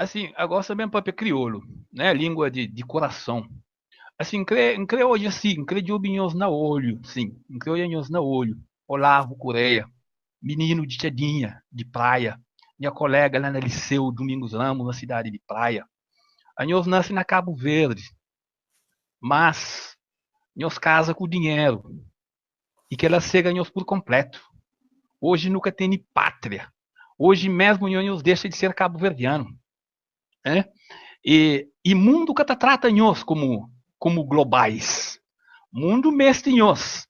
assim, agora também para crioulo, né? Língua de coração. Assim, creio assim, creio binhos na olho, sim, creio na olho. Olavo Coreia, menino de Tchedinha, de praia. Minha colega lá na Liceu Domingos Ramos, na cidade de Praia. A nós nasce na Cabo Verde, mas nós casa com dinheiro e que ela cega nós por completo. Hoje nunca tem pátria. Hoje mesmo nós deixa de ser cabo-verdiano, né? E mundo que trata nós como globais. Mundo mestre nós.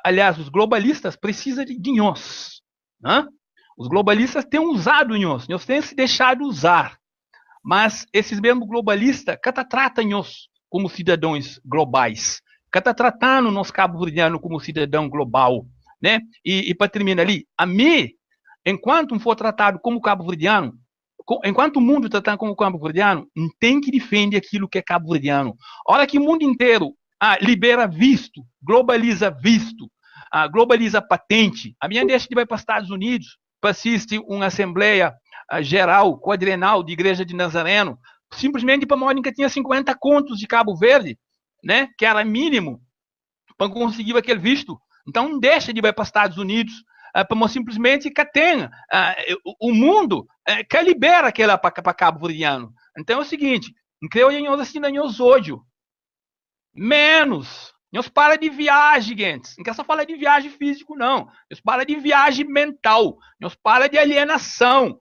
Aliás, os globalistas precisam de nós, né? Os globalistas têm usado nós têm se deixado usar. Mas esses mesmos globalistas tratam nós como cidadãos globais. Tratando nós cabo-verdiano como cidadão global, né? E para terminar ali, a mim, enquanto for tratado como cabo-verdiano, enquanto o mundo tratado como cabo-verdiano, tem que defender aquilo que é cabo-verdiano. A hora que o mundo inteiro libera visto, globaliza visto, globaliza patente, a minha deixa de vai para os Estados Unidos para assistir uma assembleia geral, quadrenal de Igreja de Nazareno, simplesmente para a Mônica tinha 50 contos de Cabo Verde, né, que era mínimo para conseguir aquele visto. Então não deixa de ir para os Estados Unidos para simplesmente que tenha o mundo que libera aquela para Cabo Verdeano. Então é o seguinte, creio em nós assim nós hoje menos nós para de viagem, gente. Não quer só falar de viagem físico, não. Nós para de viagem mental. Nós para de alienação.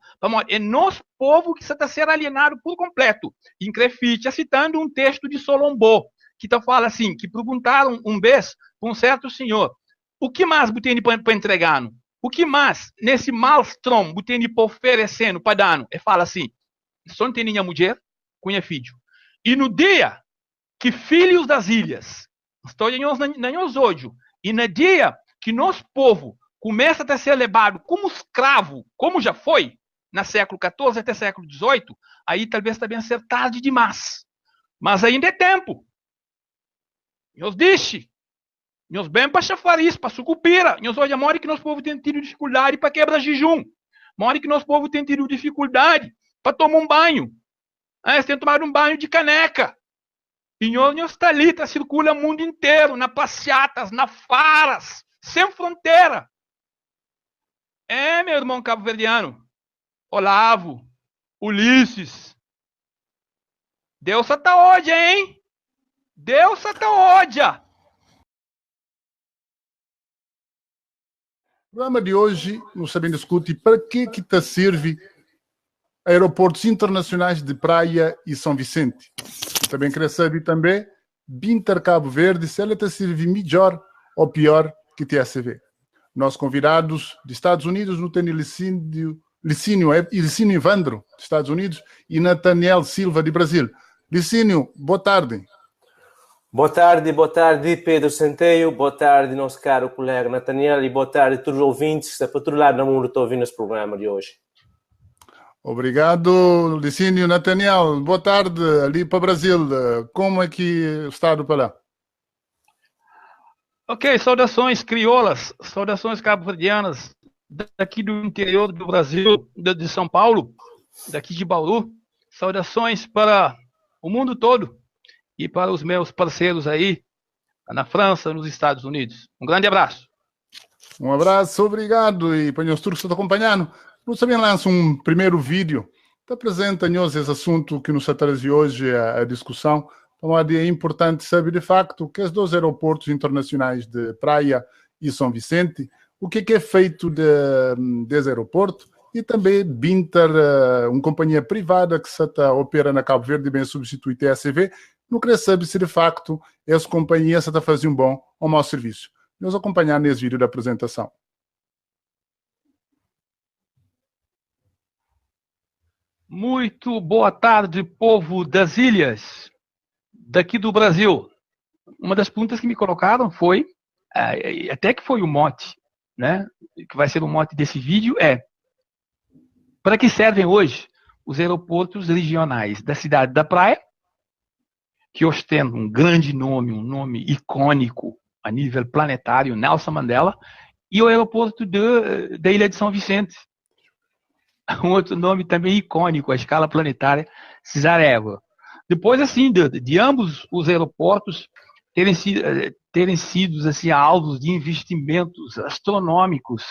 É nosso povo que está sendo alienado por completo. Em Crefite, citando um texto de Solombo, que fala assim, que perguntaram um vez para um certo senhor, o que mais tem para entregar? O que mais, nesse maelstrom, tem para oferecendo para dar? Ele fala assim, só não tem nenhuma mulher, cunha filho. E no dia que filhos das ilhas estão em nós hoje, e no dia que nosso povo começa a ser levado como escravo, como já foi, no século XIV até século XVIII, aí talvez também ser tarde demais. Mas ainda é tempo. Nós deixe. Nós bem para chafariz, para sucupira. Nós hoje mora que nosso povo tem tido dificuldade para quebrar jejum. Mora que nosso povo tem tido dificuldade para tomar um banho. Eles têm tomado um banho de caneca. E nós está ali, circula o mundo inteiro, na passeatas, na faras, sem fronteira. Meu irmão cabo-verdiano, Olavo, Ulisses, Deus está ódia, hein? Deus está ódia. O programa de hoje, nós sabemos discutir para que te serve aeroportos internacionais de Praia e São Vicente. Também queria saber também, Binter Cabo Verde, se ela te serve melhor ou pior que TSV. Nossos convidados dos Estados Unidos, no tem Licínio Evandro, dos Estados Unidos, e Nathaniel Silva, de Brasil. Licínio, boa tarde. Boa tarde, Pedro Centeio, boa tarde, nosso caro colega Nathaniel, e boa tarde a todos os ouvintes que estão para todo lado do mundo estão ouvindo esse programa de hoje. Obrigado, Licínio. Nathaniel, boa tarde, ali para o Brasil. Como é que está para lá? Ok, saudações crioulas, saudações cabo-verdianas, daqui do interior do Brasil, de São Paulo, daqui de Bauru. Saudações para o mundo todo e para os meus parceiros aí, na França, nos Estados Unidos. Um grande abraço. Um abraço, obrigado. E para os turcos que estão acompanhando, nós também lançamos um primeiro vídeo que apresenta-nos esse assunto que nos traz hoje a discussão. Então, é importante saber, de facto, que os dois aeroportos internacionais de Praia e São Vicente, o que é feito desse aeroporto, e também Binter, uma companhia privada que se opera na Cabo Verde, bem substitui TSV, não queria saber se, de facto, essa companhia está fazendo um bom ou mau serviço. Vamos acompanhar nesse vídeo da apresentação. Muito boa tarde, povo das ilhas, daqui do Brasil. Uma das perguntas que me colocaram foi, até que foi o mote, né, que vai ser o mote desse vídeo, para que servem hoje os aeroportos regionais da cidade da Praia, que ostentam um grande nome, um nome icônico a nível planetário, Nelson Mandela, e o aeroporto da Ilha de São Vicente. Um outro nome também icônico, a escala planetária, Cesarevo. Depois, assim, de ambos os aeroportos terem sido assim, alvos de investimentos astronômicos.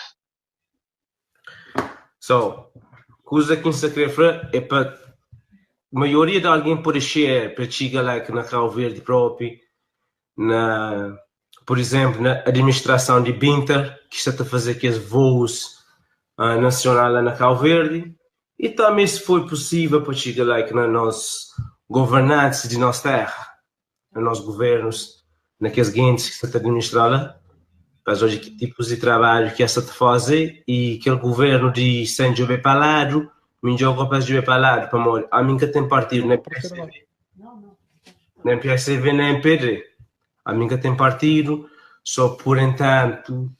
So, coisa que se quer é para a maioria de alguém pode chegar para chegar lá na Cabo Verde próprio, por exemplo, na administração de Binter, que está a fazer aqueles voos nacional lá na Cabo Verde, e também se foi possível para chegar lá que nos nossos governantes de nossa terra, nos nossos governos, naqueles gentes que estão a administrar lá, para hoje que tipos de trabalho que essa te fazer e aquele governo de São José Palado, me joga para José Palado, para morrer. A mim que tem partido nem PSV, nem PSV, nem PD. A mim que tem partido, só por entanto,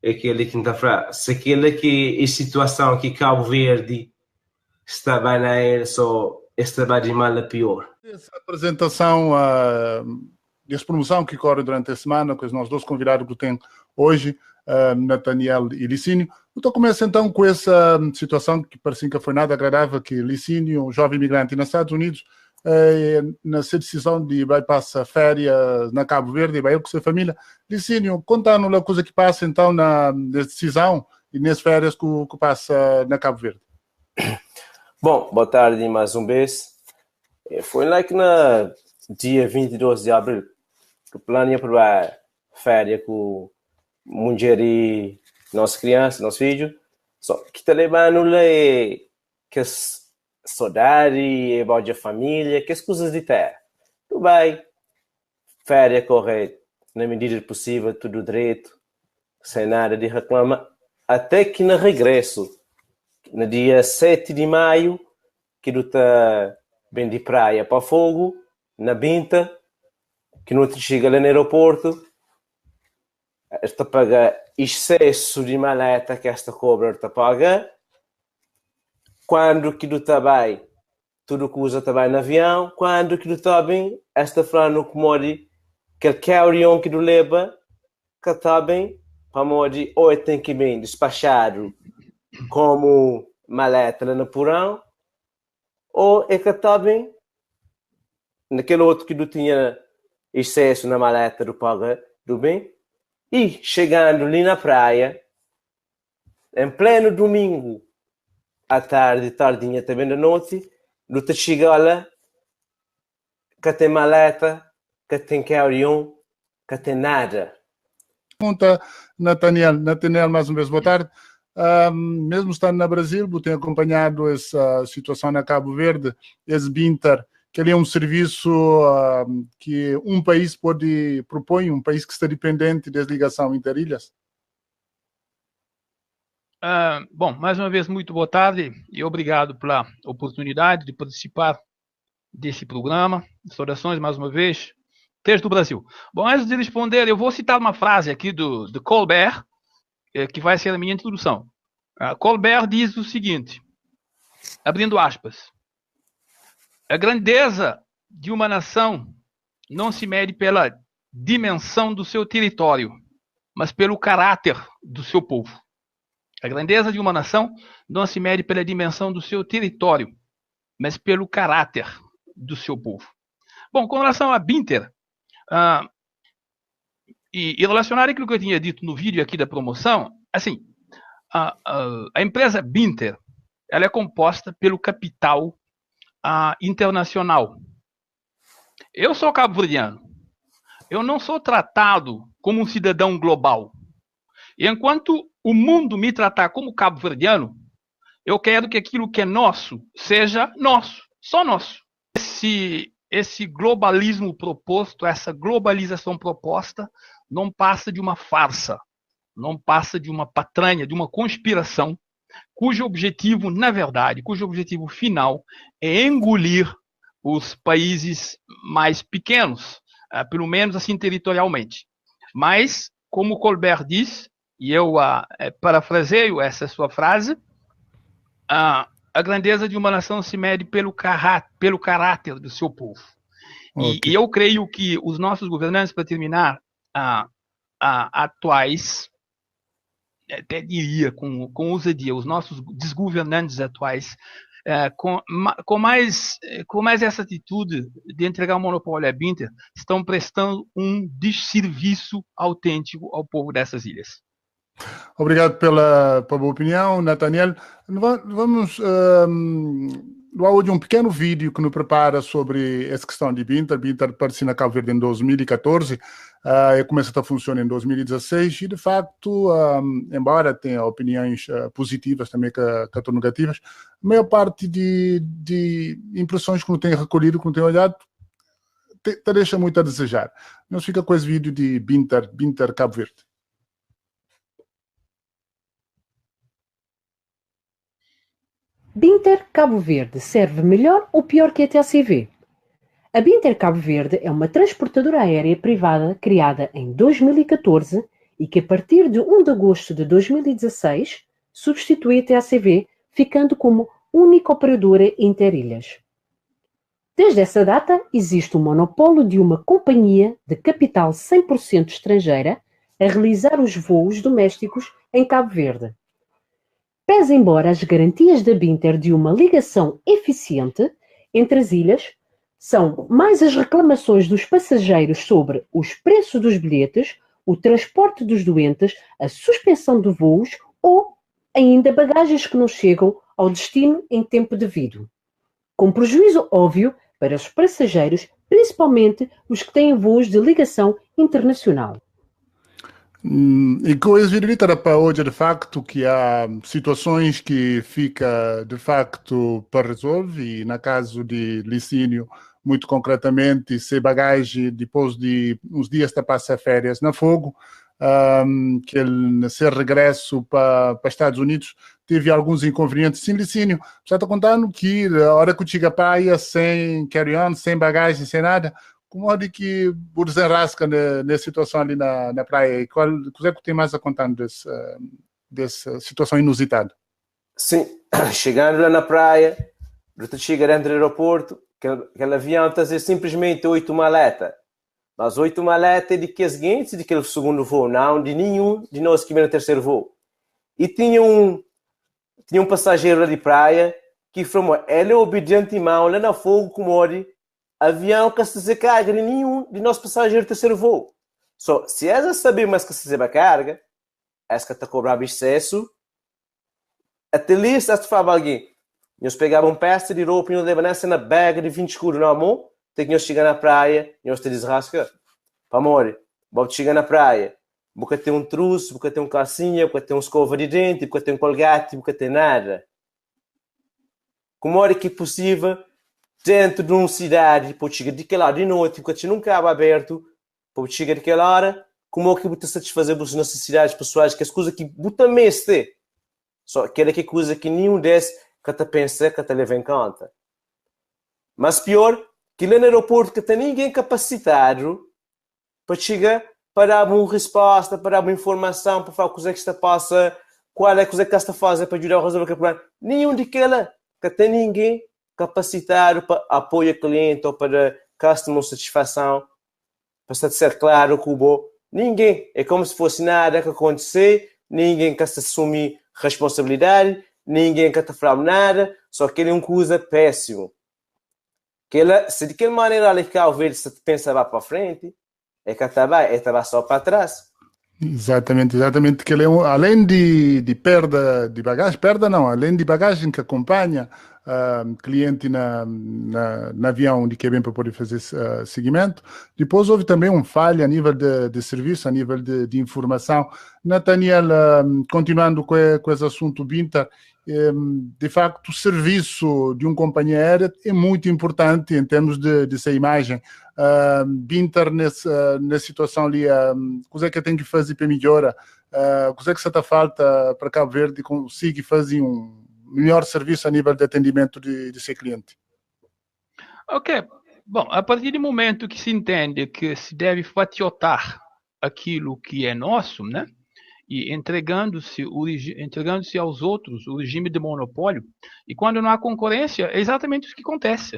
é aquele que está fraco. Se aquele que é situação que Cabo Verde está bem na era, só está bem de mal a pior. Essa apresentação, essa promoção que corre durante a semana, com os nossos dois convidados que tem hoje, Nathaniel e Licínio. Então começa então com essa situação que parece que foi nada agradável, que Licínio, um jovem imigrante nos Estados Unidos, nessa decisão de vai passar férias na Cabo Verde e vai com sua família. Licínio, conta-nos a coisa que passa então na decisão e nas férias que passa na Cabo Verde. Bom, boa tarde mais uma vez. Foi lá que no dia 22 de abril que planejei para férias com mulher e nossa criança, nosso filho. Só que está levando lá que saudade, e a família, que as coisas de terra. Tu vai, férias correr na medida do possível, tudo direito, sem nada de reclamar, até que no regresso, no dia 7 de maio, que tu está bem de praia para fogo, na Binta, que não te chega lá no aeroporto, esta paga excesso de maleta que esta cobra te paga. Quando que tu está bem, tudo que usa está bem no avião. Quando que tu está bem, esta frana que morde, aquele carry-on que tu leva, que está bem, para morde, ou tem que ir bem despachado como maleta lá no porão, ou é que está bem, naquele outro que tu tinha excesso na maleta do paga, do bem, e chegando ali na praia, em pleno domingo, à tarde, tardinha também da noite, tu te chega lá, que tem maleta, que tem carry-on, que tem nada. Pergunta, Nathaniel, mais uma vez, boa tarde. Mesmo estando no Brasil, você tem acompanhado essa situação na Cabo Verde, esse Binter, que ali é um serviço que um país pode propor, um país que está dependente da ligação interilhas? Bom, mais uma vez, muito boa tarde e obrigado pela oportunidade de participar desse programa. Saudações mais uma vez, desde o Brasil. Bom, antes de responder, eu vou citar uma frase aqui do Colbert, que vai ser a minha introdução. Colbert diz o seguinte, abrindo aspas, a grandeza de uma nação não se mede pela dimensão do seu território, mas pelo caráter do seu povo. A grandeza de uma nação não se mede pela dimensão do seu território, mas pelo caráter do seu povo. Bom, com relação a Binter, e relacionar aquilo que eu tinha dito no vídeo aqui da promoção, assim, a empresa Binter, ela é composta pelo capital internacional. Eu sou cabo-verdiano. Eu não sou tratado como um cidadão global. E enquanto o mundo me tratar como cabo-verdiano, eu quero que aquilo que é nosso seja nosso, só nosso. Esse globalismo proposto, essa globalização proposta, não passa de uma farsa, não passa de uma patranha, de uma conspiração, cujo objetivo, na verdade, cujo objetivo final é engolir os países mais pequenos, pelo menos assim territorialmente. Mas, como Colbert diz, e eu parafraseio essa sua frase, a grandeza de uma nação se mede pelo caráter do seu povo. Okay. E eu creio que os nossos governantes, para terminar, atuais, até diria, com ousadia, os nossos desgovernantes atuais, com mais essa atitude de entregar o monopólio à Binter, estão prestando um desserviço autêntico ao povo dessas ilhas. Obrigado pela opinião, Nathaniel. Vamos lá hoje um pequeno vídeo que nos prepara sobre essa questão de Binter. Binter apareceu na Cabo Verde em 2014 e começa a funcionar em 2016 e, de facto, embora tenha opiniões positivas também que negativas, a maior parte de impressões que não tem recolhido, que não tem olhado, te deixa muito a desejar. Nós fica com esse vídeo de Binter Cabo Verde. Binter Cabo Verde serve melhor ou pior que a TACV? A Binter Cabo Verde é uma transportadora aérea privada criada em 2014 e que a partir de 1 de agosto de 2016 substitui a TACV, ficando como única operadora interilhas. Desde essa data existe um monopólio de uma companhia de capital 100% estrangeira a realizar os voos domésticos em Cabo Verde. Pese embora as garantias da Binter de uma ligação eficiente entre as ilhas, são mais as reclamações dos passageiros sobre os preços dos bilhetes, o transporte dos doentes, a suspensão de voos ou ainda bagagens que não chegam ao destino em tempo devido. Com prejuízo óbvio para os passageiros, principalmente os que têm voos de ligação internacional. E com esse vídeo para hoje, de facto, que há situações que fica, de facto, para resolver, e na caso de Licínio, muito concretamente, se bagagem, depois de uns dias de passar férias na Fogo, que ele, ser regresso para Estados Unidos, teve alguns inconvenientes. Sim, Licínio, já está contando que a hora que chega a praia, sem carry-on, sem bagagem, sem nada, como é que o desenrasca nessa situação ali na praia? E qual é que tem mais a contar dessa situação inusitada? Sim, chegando lá na praia, você chega dentro do aeroporto, aquele avião trazia simplesmente 8 maletas. Mas 8 maletas de que seguinte, de aquele segundo voo, não de nenhum de nós que vem no terceiro voo. E tinha um passageiro lá de praia que falou, ele é obediente mão lá na Fogo, como avião que se descarga de nenhum de nós passageiros do terceiro voo. Só, se eles sabem mais que se recebe a carga, eles que está cobrando excesso, até ali, se falava alguém, nós pegávamos peça de roupa e nós levávamos na bag de 20 escuros na mão, até que nós chegamos na praia, nós te desrasca. Para amor, vamos chegar na praia, nunca tem um truço, nunca tem um calcinha, nunca tem um escova de dente, nunca tem um colgate, nunca tem nada. Como é que é possível dentro de uma cidade, pode chegar daquela hora de noite, porque nunca estava aberto, pode chegar daquela hora, como é que você satisfazer as necessidades pessoais, que as coisas que você também tem. Só que é coisa que nenhum desses que te pensa, que te leva em conta. Mas pior, que lá no aeroporto que tem ninguém capacitado para chegar para dar uma resposta, para dar uma informação, para falar o que é que está passa, qual é a coisa que está a fazer para ajudar a resolver o problema. Nenhum daquela que tem ninguém capacitado para apoio ao cliente ou para customer satisfação, para ser claro que o bom. Ninguém. É como se fosse nada que acontecer, ninguém que se assumir responsabilidade, ninguém que te fala nada, só que ele é uma coisa péssimo. Se de que maneira ele quer ouvir, se te pensa lá para frente, é que estava só para trás. Exatamente. Que ele é além de perda de bagagem, além de bagagem que acompanha cliente na avião de que é bem para poder fazer seguimento. Depois houve também um falha a nível de serviço, a nível de informação. Nathaniel, continuando com esse assunto Binter, de facto o serviço de uma companhia aérea é muito importante em termos de essa imagem. Binter nessa situação ali, o que tem que fazer para melhorar? O que está a falta para Cabo Verde conseguir fazer um melhor serviço a nível de atendimento de seu cliente? Ok. Bom, a partir do momento que se entende que se deve fatiotar aquilo que é nosso, né? E entregando-se aos outros o regime de monopólio, e quando não há concorrência, é exatamente isso que acontece.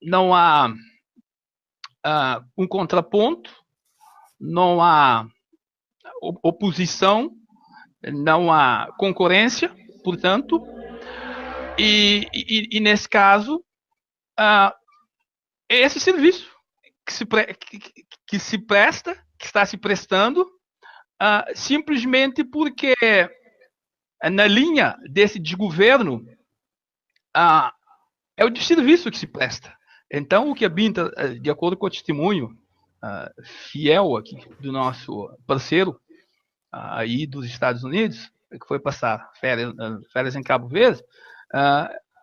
Não há um contraponto, não há oposição, não há concorrência, portanto, e nesse caso, esse serviço que está se prestando, simplesmente porque na linha desse desgoverno é o desserviço que se presta. Então, o que a Binta, de acordo com o testemunho fiel aqui do nosso parceiro aí dos Estados Unidos, que foi passar férias em Cabo Verde,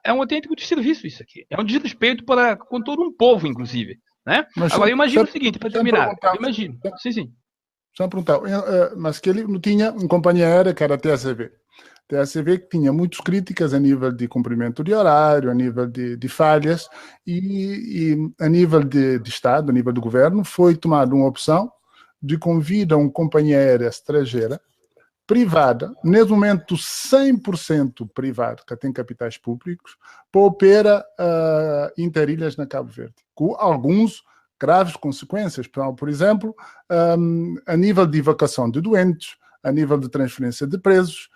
é um autêntico desserviço isso aqui. É um desrespeito com todo um povo, inclusive. Né? Agora, imagina o seguinte, para terminar. Imagino. Sim. Só perguntar, mas que ele não tinha uma companhia aérea que era a TACV. TACV que tinha muitas críticas a nível de cumprimento de horário, a nível de falhas, e a nível de Estado, a nível do governo, foi tomada uma opção de convida a uma companhia aérea estrangeira, privada, nesse momento 100% privada, que tem capitais públicos, para operar interilhas na Cabo Verde, com alguns graves consequências. Por exemplo, a nível de evacuação de doentes, a nível de transferência de presos,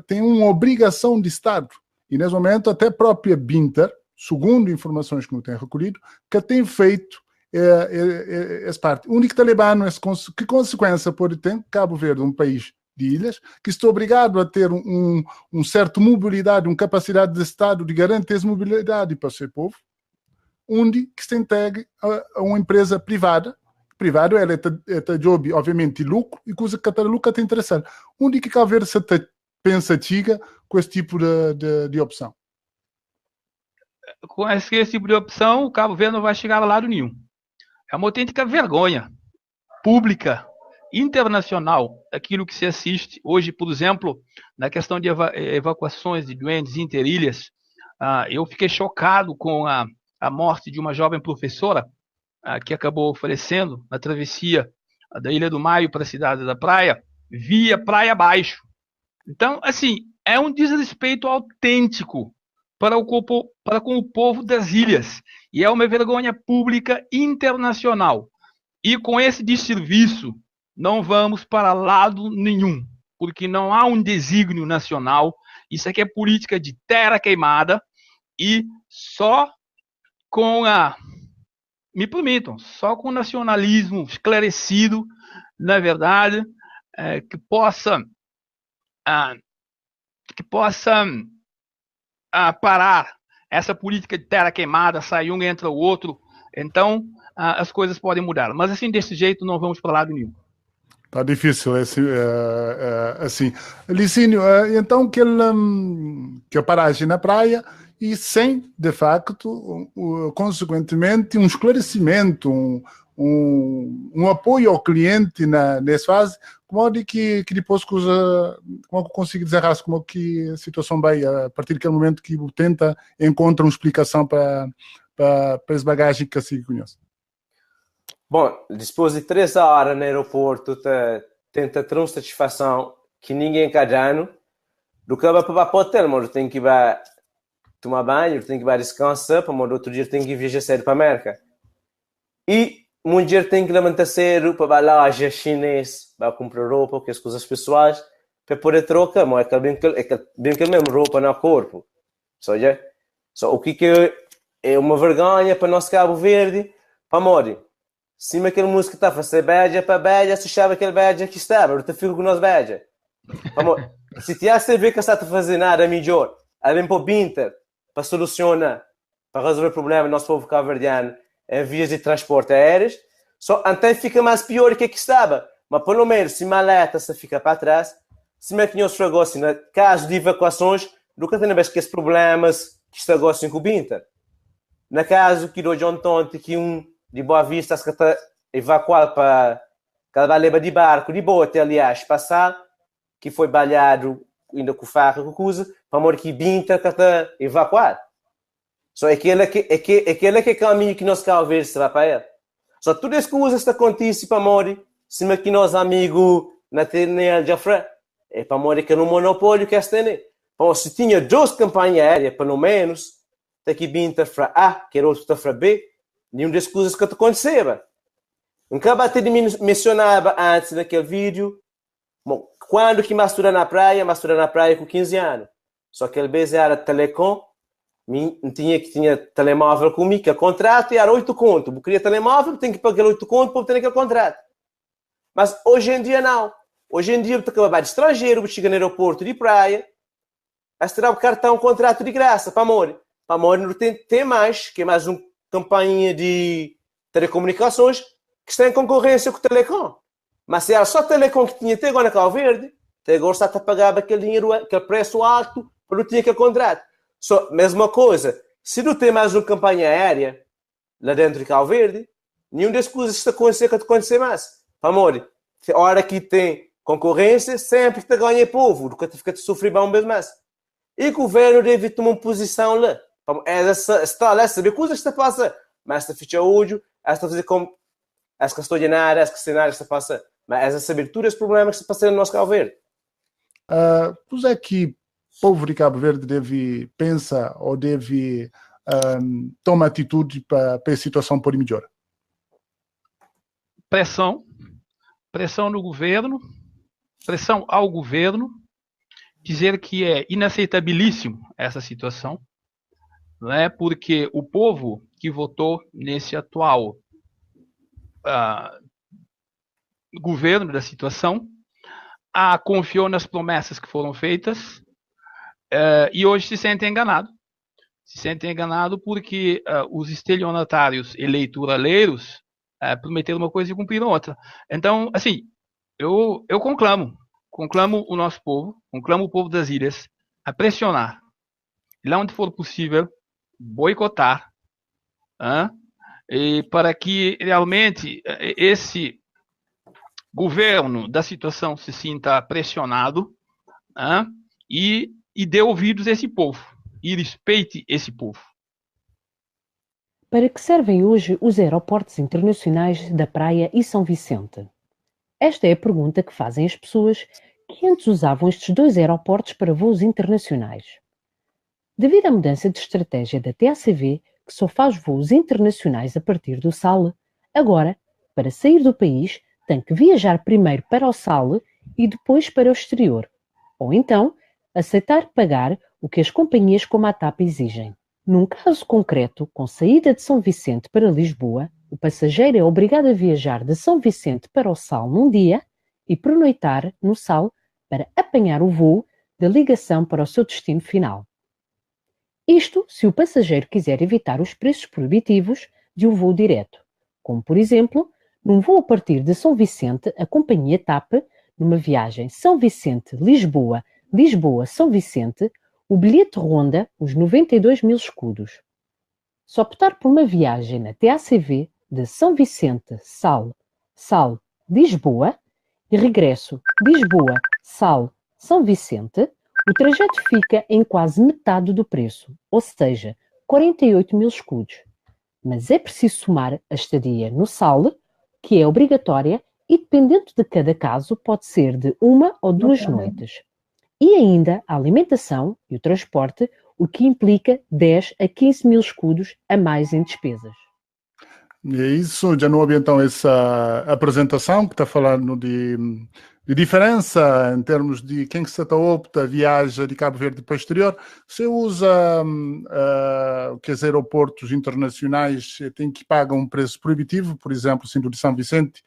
tem uma obrigação de Estado. E, nesse momento, até a própria Binter, segundo informações que não tem recolhido, que tem feito essa parte. O único talibano, que consequência pode ter Cabo Verde, um país de ilhas, que está obrigado a ter um certo mobilidade, uma capacidade de Estado de garantir essa mobilidade para o seu povo, onde que se entregue a uma empresa privada. Privado, ela é job, obviamente, de lucro, e coisa que a lucro tem interessante. Onde que Cabo Verde se pensa chiga com esse tipo de opção? Com esse tipo de opção, o Cabo Verde não vai chegar a lado nenhum. É uma autêntica vergonha pública, internacional, aquilo que se assiste hoje, por exemplo, na questão de evacuações de doentes interilhas. Eu fiquei chocado com a morte de uma jovem professora que acabou falecendo na travessia da Ilha do Maio para a cidade da Praia, via Praia Abaixo. Então, assim, é um desrespeito autêntico com o povo das ilhas. E é uma vergonha pública internacional. E com esse desserviço, não vamos para lado nenhum, porque não há um desígnio nacional. Isso aqui é política de terra queimada, e só com me permitam, só com o nacionalismo esclarecido, na verdade, que possa parar essa política de terra queimada, sai um, entra o outro. Então, as coisas podem mudar. Mas assim, desse jeito, não vamos para lado nenhum. Está difícil assim. Licínio, então que a paragem na praia e sem, de facto, consequentemente, um esclarecimento, um apoio ao cliente nessa fase, como é que depois como eu consigo dizer como que a situação vai, a partir daquele momento que tenta encontrar uma explicação para essa bagagem que se conhece. Bom, depois de 3 horas no aeroporto, tenta ter uma satisfação que ninguém quer dano, do que vai para o hotel, mas tem que ir tomar banho, tem que ir descansar, para o outro dia tem que viajar cedo para a América. E um dia tem que levantar cedo para a loja chinesa, para comprar roupa, que as coisas pessoais, para poder trocar, mas é bem que mesmo roupa no corpo. Só o que é uma vergonha para nós Cabo Verde, para Mori. Se aquele músico está a fazer beija para beija, se achava aquele beija que estava, eu te fico com nós beija. Se te há saber que está a fazer nada melhor, além para o Binter, para solucionar, para resolver o problema do nosso povo cabo-verdiano em vias de transporte aéreos, só até fica mais pior que estava. Mas pelo menos, se maleta se fica para trás, se me tinha os negócios, no caso de evacuações, nunca tem mais que esses problemas que está negócio com o Binter. No caso que do John Tonte, que de Boa Vista, se está evacuado para cada leva de barco, de bote, aliás, passar, que foi balhado ainda com faca, com coisa, para morrer que Binter que está evacuado. Só aquele que é caminho que nós queremos ver se vai para ele. Só todas as coisas que acontecem para morrer, se que nós amigos na TNL de Afra, é para morrer que é no monopólio que está ali. Bom, se tinha 2 campanhas aéreas, pelo menos, daqui Binter para A, que era outro para B, nenhuma das coisas que aconteceu. Nunca bateu de mim mencionava antes naquele vídeo Bom, quando que mastura na praia com 15 anos. Só que ele era telecom, tinha telemóvel comigo, que é contrato, e era 8 conto. Eu queria telemóvel, tenho que pagar 8 conto para ter aquele contrato. Mas hoje em dia não. Hoje em dia, eu estou acabado de estrangeiro, eu chego no aeroporto de praia, a tirar o cartão, contrato de graça, para amor. Para amor não tem mais, que é mais uma campanha de telecomunicações que está em concorrência com o Telecom. Mas se era só Telecom que tinha até agora na Cabo Verde, até agora está a pagar aquele dinheiro, aquele preço alto, para não ter aquele contrato. Só, mesma coisa, se não tem mais uma campanha aérea lá dentro de Cabo Verde, nenhum das coisas está a acontecer mais. Para amor, a hora que tem concorrência, sempre que te ganha povo, nunca te fica a sofrer bem mesmo mais. E o governo deve tomar uma posição lá. Está lá a saber coisas que se passa, mas esta ficha olho, esta fazer como essa questão de nada, essa cenário que se passa, mas essa saber todos os problemas que se passam no nosso Cabo Verde. Pois é que o povo de Cabo Verde deve pensar ou deve tomar atitude para a situação pode melhorar? Pressão no governo, pressão ao governo, dizer que é inaceitabilíssimo essa situação, né? Porque o povo que votou nesse atual governo da situação confiou nas promessas que foram feitas e hoje se sente enganado. Se sente enganado porque os estelionatários eleitoraleiros prometeram uma coisa e cumpriram outra. Então, assim, eu conclamo o nosso povo, conclamo o povo das ilhas a pressionar, lá onde for possível, boicotar, e para que realmente esse governo da situação se sinta pressionado e dê ouvidos a esse povo e respeite esse povo. Para que servem hoje os aeroportos internacionais da Praia e São Vicente? Esta é a pergunta que fazem as pessoas que antes usavam estes dois aeroportos para voos internacionais. Devido à mudança de estratégia da TACV, que só faz voos internacionais a partir do SAL, agora, para sair do país, tem que viajar primeiro para o SAL e depois para o exterior, ou então aceitar pagar o que as companhias como a TAP exigem. Num caso concreto, com saída de São Vicente para Lisboa, o passageiro é obrigado a viajar de São Vicente para o SAL num dia e pernoitar no SAL para apanhar o voo da ligação para o seu destino final. Isto se o passageiro quiser evitar os preços proibitivos de um voo direto, como por exemplo, num voo a partir de São Vicente, a companhia TAP, numa viagem São Vicente-Lisboa, Lisboa-São Vicente, o bilhete ronda os 92 mil escudos. Se optar por uma viagem na TACV de São Vicente, SAL, Lisboa e regresso Lisboa, SAL, São Vicente, o trajeto fica em quase metade do preço, ou seja, 48 mil escudos. Mas é preciso somar a estadia no SAL, que é obrigatória e, dependendo de cada caso, pode ser de 1 ou 2 noites. E ainda a alimentação e o transporte, o que implica 10 a 15 mil escudos a mais em despesas. E é isso, já não houve então essa apresentação que está falando de diferença em termos de quem que se opta viaja de Cabo Verde para o exterior. Se usa os aeroportos internacionais tem que pagar um preço proibitivo, por exemplo, sendo de São Vicente,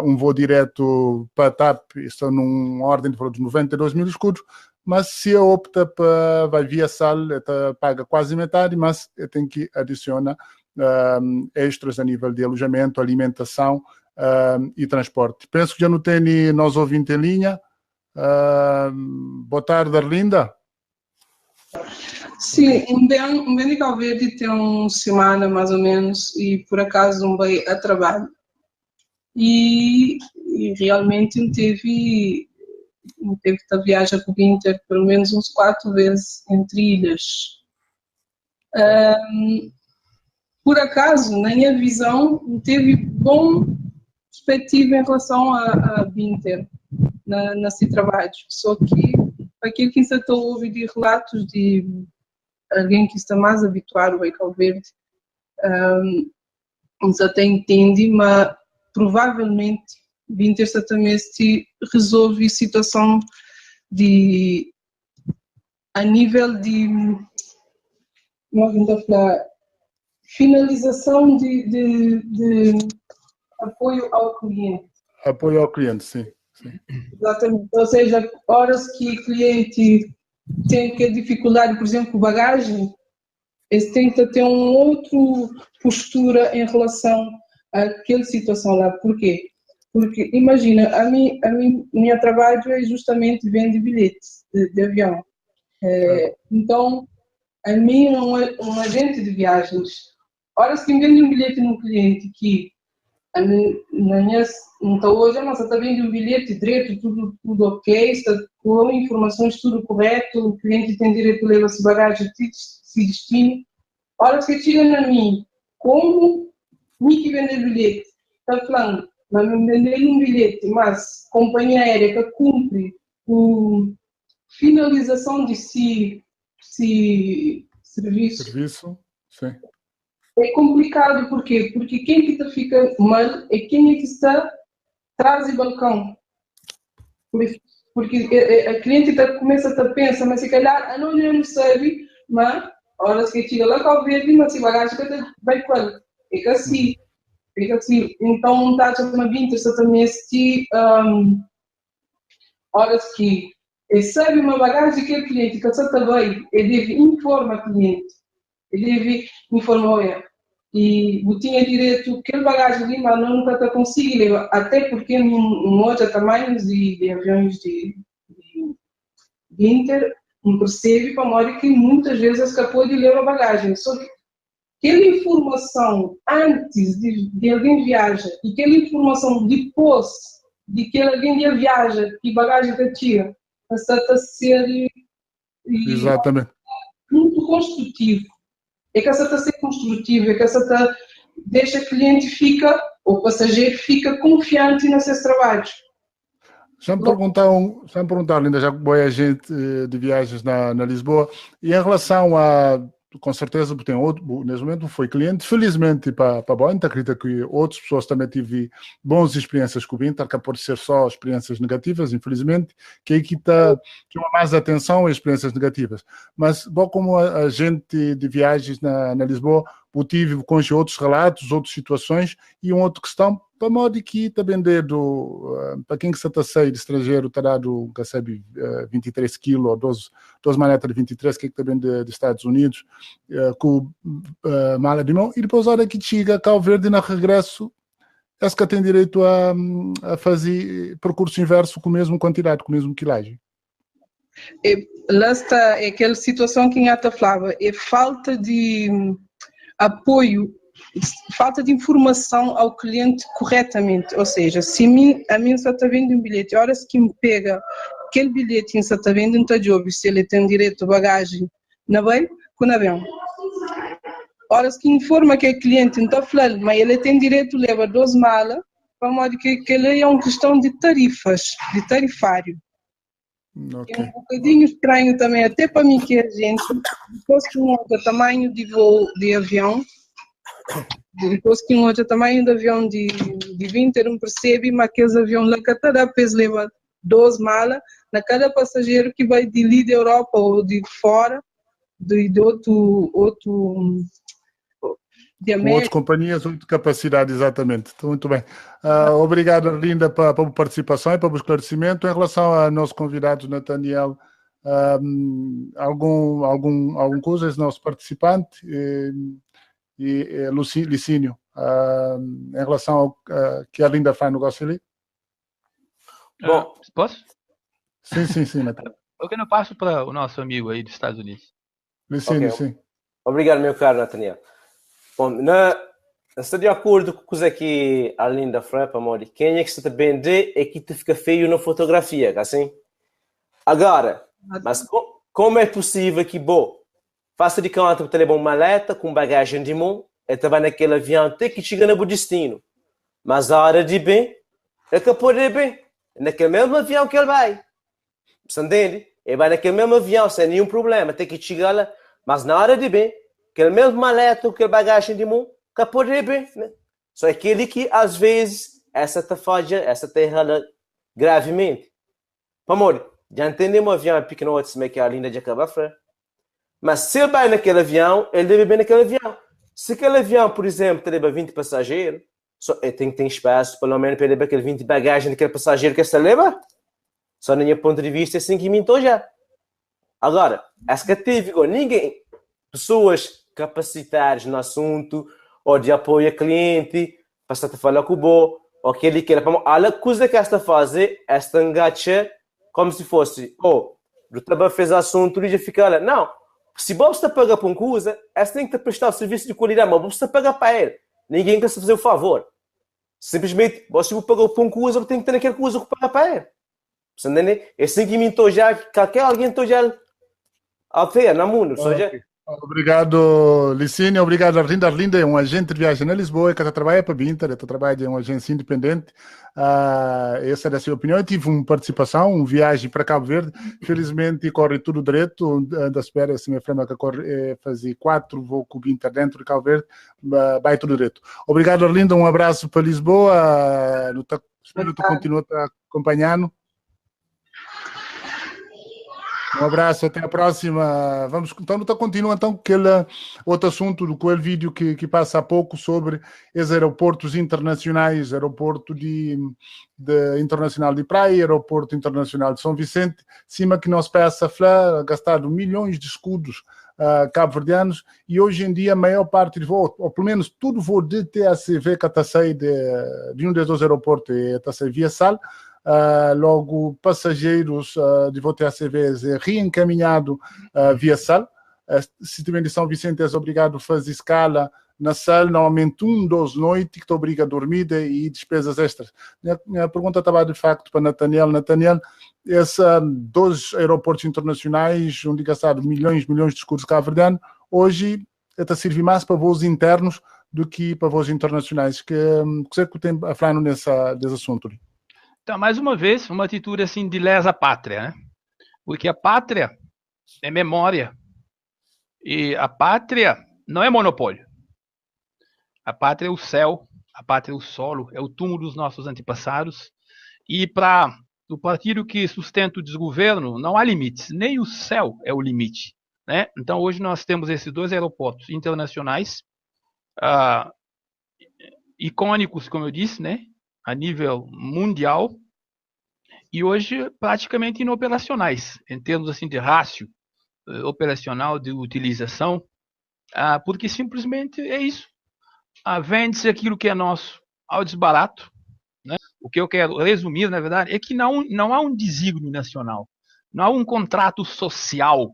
um voo direto para a TAP está numa ordem de valor de 92 mil escudos, mas se opta para vai via SAL, paga quase metade, mas tem que adicionar extras a nível de alojamento, alimentação e transporte. Penso que já não tem nós ouvintes em linha. Boa tarde, Arlinda. Sim, um bem de Cabo Verde tem uma semana mais ou menos e por acaso um bem a trabalho. E realmente teve a viagem com o Inter pelo menos uns 4 vezes entre ilhas. Por acaso, na minha visão, teve bom perspectiva em relação a Inter nesse trabalho. Só que aquilo que estou a ouvir de relatos de alguém que está mais habituado a Cabo Verde, nos até entende, mas provavelmente Binter também se resolve situação de a nível de finalização de apoio ao cliente. Apoio ao cliente, sim. Exatamente. Ou seja, horas que o cliente tem que dificuldade, por exemplo, bagagem, ele tenta ter uma outra postura em relação àquela situação lá. Por quê? Porque, imagina, meu trabalho é justamente vender bilhetes de avião. Então, a mim é um agente de viagens. Ora, se vende um bilhete num cliente que então hoje a nossa está vendo um bilhete direito, tudo ok, está com informações tudo correto, o cliente tem direito a levar-se bagagem se destino. Ora, se chega na mim, como me que vender bilhete, está falando, mas me vender um bilhete, mas companhia aérea que cumpre com finalização de serviço, sim. É complicado, por quê? Porque quem que fica mal é quem é que está atrás do balcão. Porque a cliente começa a pensar, mas se calhar, não sabe, mas horas que chega lá com o verde, mas se bagagem vai quando? É que assim. Então, está a uma vinta, também assistir horas que sabe uma bagagem que o cliente que só também, ele deve informar o cliente. Ele deve informar e eu tinha direito que bagagem ali, mas nunca consigo levar, até porque não há tamanhos de aviões de Inter, não percebe para modo que muitas vezes escapou de levar bagagem. Só que aquela informação antes de alguém viaja e aquela informação depois de que alguém viaja e bagagem que tira, está a ser Exatamente. muito construtivo. É que essa está a ser construtiva, é que essa está deixa o cliente o passageiro fica confiante nos seus trabalhos. Já me perguntaram, Linda, já que boa gente de viagens na Lisboa, e em relação a, com certeza, porque tem outro, nesse momento foi cliente, felizmente para a Boeing, acredito que outras pessoas também tiveram boas experiências com o Binter, que pode ser só experiências negativas, infelizmente, que aqui está mais atenção às experiências negativas. Mas, bom, como a gente de viagens na Lisboa, eu tive com outros relatos, outras situações, e uma outra questão, para modo que também para quem que se está a sair de estrangeiro, está dado, que sabe, 23 quilos ou 12 maletas de 23, que é também dos Estados Unidos, com mala de mão, e depois a hora que chega a Cabo Verde na regresso, esse que tem direito a fazer percurso inverso com a mesma quantidade, com a mesma quilagem. Lá está, é aquela situação que a Nhata falava, é falta de apoio, falta de informação ao cliente corretamente, ou seja, se a mim só está vendo um bilhete, a hora que me pega aquele bilhete que só está vendo, não está de óbvio se ele tem direito a bagagem na bem com o avião. A hora que informa que o cliente não está falando, mas ele tem direito a levar 12 malas, para modo que ele é uma questão de tarifas, de tarifário. Okay. É um bocadinho estranho também, até para mim que a gente, depois que um outro tamanho de voo de avião, depois que um outro tamanho de avião de Binter, não percebe, mas aqueles aviões lá, cada vez leva 12 malas, na cada passageiro que vai de ali da Europa ou de fora, de outro de América. Com outras companhias, outra capacidade, exatamente. Muito bem. Obrigado, Linda, pela participação e pelo esclarecimento. Em relação ao nosso convidado, Nathaniel, algum coisa, esse nosso participante, e Licínio, em relação ao que a Linda faz no negócio ali? Bom, posso? Sim, Nathaniel. Eu que não passo para o nosso amigo aí dos Estados Unidos. Licínio, okay. Sim. Obrigado, meu caro Nathaniel. Bom, estou de acordo com o que a Linda falou, para modo quem é que se te vende é que te fica feio na fotografia, assim? Agora, mas como é possível que, faça de conta que leva uma maleta com bagagem de mão, e estava naquele avião até que chega no destino. Mas a hora de bem, é que pode ir bem. É naquele mesmo avião que ele vai. Você entende? Ele vai naquele mesmo avião, sem nenhum problema, até que chega lá. Mas na hora de bem, aquele mesmo maleta, aquele bagagem de mão, que pode ir bem. Né? Só aquele que, às vezes, essa te falha, essa te erra gravemente. Amor, já entendemos o avião pequeno, que é a linda de acabar frente. Mas se ele vai naquele avião, ele deve ir naquele avião. Se aquele avião, por exemplo, tem 20 passageiros, só ele tem que ter espaço, pelo menos, para levar aquele 20 bagagens daquele passageiro que você leva. Só na minha ponto de vista, é assim que me estou já. Agora, essa que teve ninguém, pessoas capacitadas no assunto, ou de apoio a cliente, para estar a falar com o bo, ou aquele que era para a coisa que esta fazer, esta engacha, como se fosse, o trabalho fez assunto e já fica lá. Não, se você paga para uma coisa, esta tem que prestar o serviço de qualidade, mas você paga para ele. Ninguém quer se fazer o favor. Simplesmente, você paga para uma coisa, tem que ter aquela coisa que paga para ele. Você entende? É assim que me estou já, qualquer alguém estou já a ver, na mundo. Obrigado, Licínio. Obrigado, Arlinda. Arlinda é um agente de viagem na Lisboa que trabalha para a Binter, trabalha em uma agência independente. Essa é a sua opinião. Eu tive uma participação, uma viagem para Cabo Verde. Felizmente, corre tudo direito. Da espera, se me frama que corre, fazer 4 voos com o Binter dentro de Cabo Verde. Vai tudo direito. Obrigado, Arlinda. Um abraço para Lisboa. Espero que tu continue acompanhando. Um abraço, até a próxima. Vamos, então, continua então com aquele outro assunto do aquele vídeo que passa há pouco sobre os aeroportos internacionais, aeroporto internacional de Praia, aeroporto internacional de São Vicente, cima que nós peça gastado milhões de escudos cabo-verdianos, e hoje em dia a maior parte de voo, ou pelo menos todo voo de TACV que está sair de um desses aeroportos está sair via SAL. Logo, passageiros de voo TACV é reencaminhado via SAL. Se tiver de São Vicente, é obrigado a fazer escala na SAL, normalmente 2 noites, que te obriga a dormir e despesas extras. Minha pergunta estava de facto para Nathaniel. Nathaniel, esses 2 aeroportos internacionais, onde gastaram milhões de escudos cabo-verdianos, hoje está a servir mais para voos internos do que para voos internacionais. Que você tem a falar nesse assunto? Então, mais uma vez, uma atitude assim de lesa pátria, né? Porque a pátria é memória e a pátria não é monopólio. A pátria é o céu, a pátria é o solo, é o túmulo dos nossos antepassados, e para o partido que sustenta o desgoverno não há limites, nem o céu é o limite, né? Então hoje nós temos esses 2 aeroportos internacionais icônicos, como eu disse, né? A nível mundial, e hoje praticamente inoperacionais, em termos assim de rácio operacional de utilização, porque simplesmente é isso. Vende-se aquilo que é nosso ao desbarato, né? O que eu quero resumir, na verdade, é que não há um desígnio nacional, não há um contrato social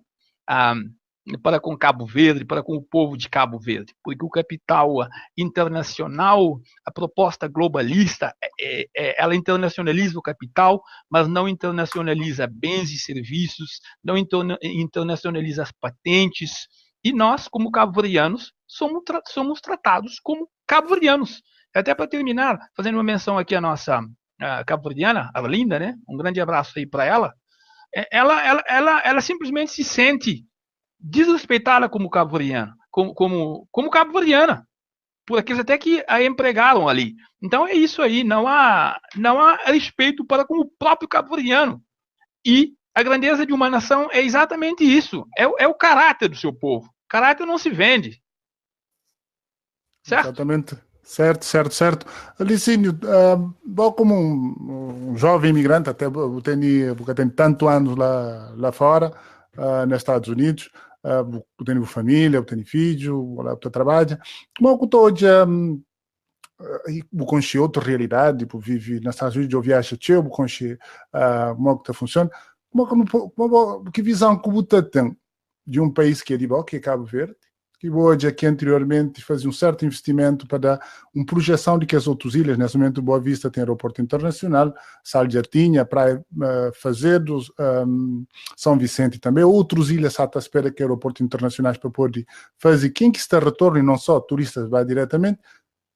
para com Cabo Verde, para com o povo de Cabo Verde, porque o capital internacional, a proposta globalista, ela internacionaliza o capital, mas não internacionaliza bens e serviços, não internacionaliza as patentes, e nós, como cabo-verdianos, somos tratados como cabo-verdianos. Até para terminar, fazendo uma menção aqui à nossa cabo-verdiana, Arlinda, né? Um grande abraço aí para ela. Ela simplesmente se sente desrespeitada como cabo-verdiana, como cabo-verdiana, por aqueles até que a empregaram ali. Então é isso aí, não há respeito para com o próprio cabo-verdiano. E a grandeza de uma nação é exatamente isso, é o caráter do seu povo. O caráter não se vende. Certo? Exatamente. Certo. Licínio, como um jovem imigrante, até eu tenho tantos anos lá fora, nos Estados Unidos, eu tenho família, eu tenho filho, eu trabalho. Como eu estou hoje, eu conheço outra realidade, eu vivo nos Estados Unidos, eu viajo, eu conheço como que funciona. Que visão que você tem de um país que é de que é Cabo Verde, que hoje aqui anteriormente fazia um certo investimento para dar uma projeção de que as outras ilhas, nesse momento Boa Vista tem aeroporto internacional, Sal de Artinha, Praia Fazedos, São Vicente também, outras ilhas à espera que aeroportos internacionais para poder fazer quem que está retorno e não só turistas vai diretamente,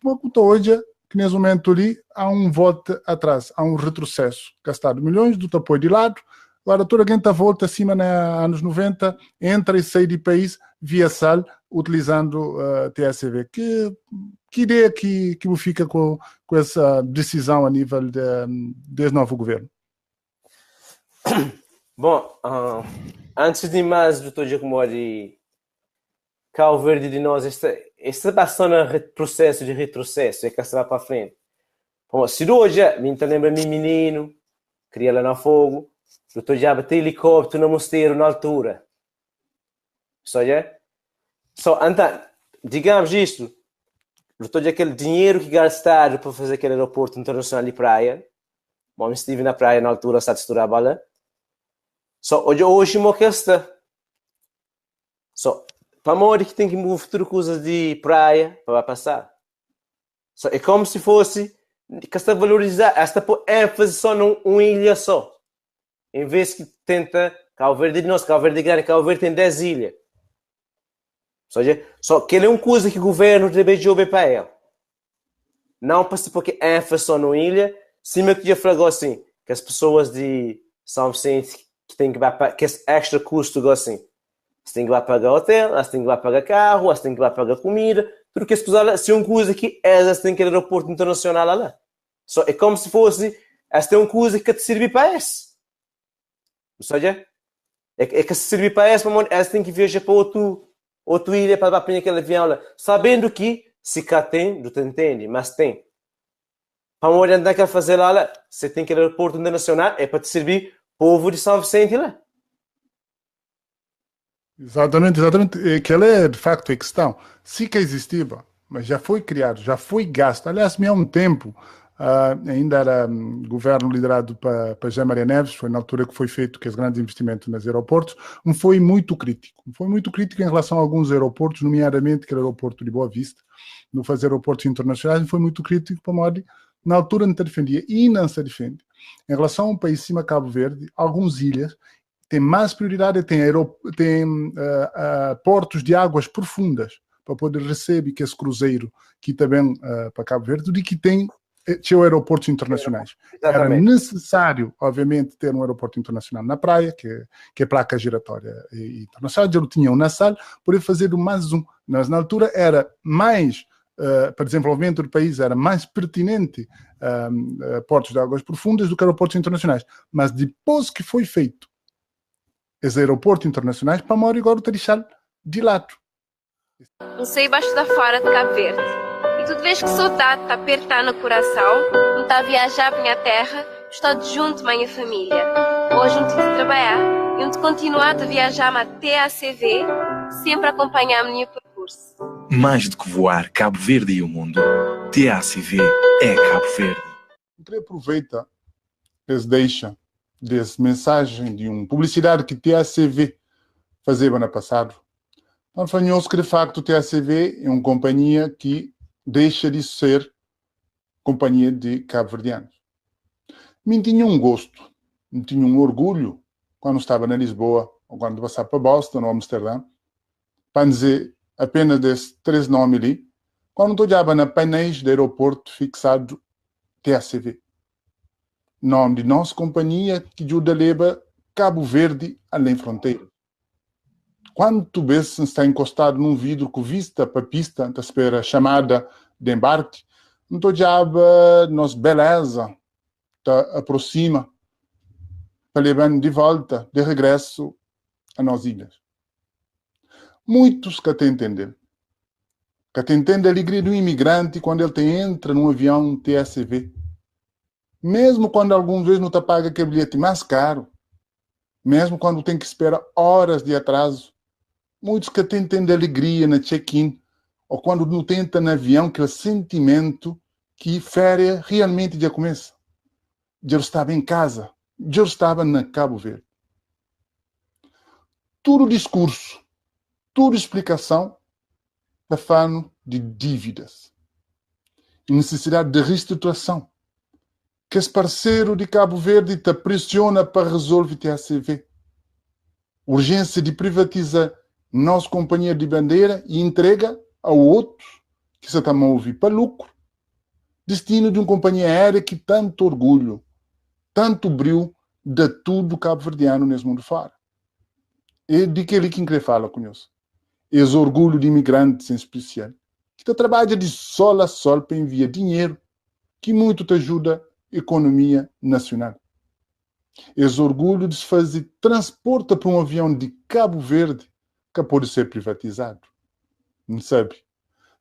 como hoje que nesse momento ali há um volta atrás, há um retrocesso, gastado milhões do apoio de lado. Agora, toda quem está volta acima nos anos 90, entra e sai do país via SAL, utilizando TACV. Que Que ideia que fica com essa decisão a nível desse novo governo? Bom, antes de mais, doutor Giacomo, Cabo Verde de nós, esta passando processo de retrocesso, é que se vai para frente. Bom, se hoje, me lembra de menino, queria lá no fogo, doutor já bateu helicóptero no mosteiro na altura. Só então, digamos isto, doutor aquele dinheiro que gastaram para fazer aquele aeroporto internacional de praia, bom, eu estive na praia na altura, está a estudar a bala. Só hoje uma questão. Só para morrer que tem que mover tudo coisas de praia para passar. Só é como se fosse que está valorizar, está por ênfase só numa ilha só. Em vez que tenta Cabo Verde de nós, Cabo Verde grande, Cabo Verde tem 10 ilhas. Só que ele é uma coisa que o governo deve jogar para ele. Não passa porque ênfase só numa ilha, cima que já falou assim, que as pessoas de São Vicente que têm que pagar, que esse extra custo assim, você tem que pagar hotel, você tem que pagar carro, você tem que pagar comida, tudo que se é uma coisa que elas têm que ir ao aeroporto internacional lá. Só é como se fosse, esta é uma coisa que te serve para esse. É que se serve para esse, elas têm que viajar para outra ilha para apanhar aquele avião lá. Sabendo que, se cá tem, não te entende, mas tem. Para morrer andar a fazer lá, você tem que ir ao aeroporto internacional, é para te servir povo de São Vicente lá. Exatamente. Aquela é de facto a questão. Sim que existia, mas já foi criado, já foi gasto. Aliás, há um tempo, ainda era governo liderado para José Maria Neves, foi na altura que foi feito que os grandes investimentos nos aeroportos, foi muito crítico. Foi muito crítico em relação a alguns aeroportos, nomeadamente aquele aeroporto de Boa Vista, no fazer aeroportos internacionais, foi muito crítico para Modi. Na altura não se defendia e não se defende. Em relação a um país cima Cabo Verde, algumas ilhas têm mais prioridade, têm portos de águas profundas para poder receber que esse cruzeiro que também para Cabo Verde, do que tem aeroportos internacionais. Era necessário, obviamente, ter um aeroporto internacional na praia, que é placa giratória internacional, já o tinham na sala, poder fazer mais um. Mas na altura era mais, para desenvolvimento do país, era mais pertinente portos de águas profundas do que aeroportos internacionais. Mas depois que foi feito os aeroportos internacionais, para Mauro agora está deixado de lado. Não sei baixo da fora de Cabo Verde. E tu vês que saudade está apertando no coração, não está a viajar para minha terra, estou junto à minha família. Hoje não tive de trabalhar e não te continuar a viajar até a CV, sempre acompanhar o meu percurso. Mais do que voar Cabo Verde e o mundo, TACV é Cabo Verde. Eu aproveita eles deixam dessa mensagem de uma publicidade que TACV fazia ano passado. Então, falou-se que de facto o TACV é uma companhia que deixa de ser companhia de cabo-verdianos. Me tinha um gosto, me tinha um orgulho quando estava na Lisboa ou quando passava para Boston ou Amsterdã, para dizer apenas desses 3 nomes ali, quando eu olhava na painéis do aeroporto fixado TACV. Nome de nossa companhia que ajuda a levar Cabo Verde além fronteira. Quando tu vês se está encostado num vidro com vista para a pista, da espera chamada de embarque, não estou já nossa beleza te aproxima para levar de volta, de regresso a nós ilhas. Muitos que até entendem. Que até entendem a alegria do imigrante quando ele entra num avião TACV. Mesmo quando algumas vezes não te paga aquele bilhete mais caro. Mesmo quando tem que esperar horas de atraso. Muitos que até entendem a alegria na check-in. Ou quando não tenta no avião, aquele sentimento que férias realmente já começa. Já estava em casa. Já estava na Cabo Verde. Tudo discurso, tudo explicação, está falando de dívidas. Necessidade de reestruturação. Que esse parceiro de Cabo Verde te pressiona para resolver TACV. Urgência de privatizar nossa companhia de bandeira e entrega a outros que se está a ouvir para lucro. Destino de uma companhia aérea que tanto orgulho, tanto brilho de tudo cabo-verdiano nesse mundo fora. E de que ele quem fala conosco. Esse orgulho de imigrantes em especial, que te trabalha de sol a sol para enviar dinheiro, que muito te ajuda a economia nacional. Esse orgulho de se fazer transporte para um avião de Cabo Verde que pode ser privatizado. Não sabe?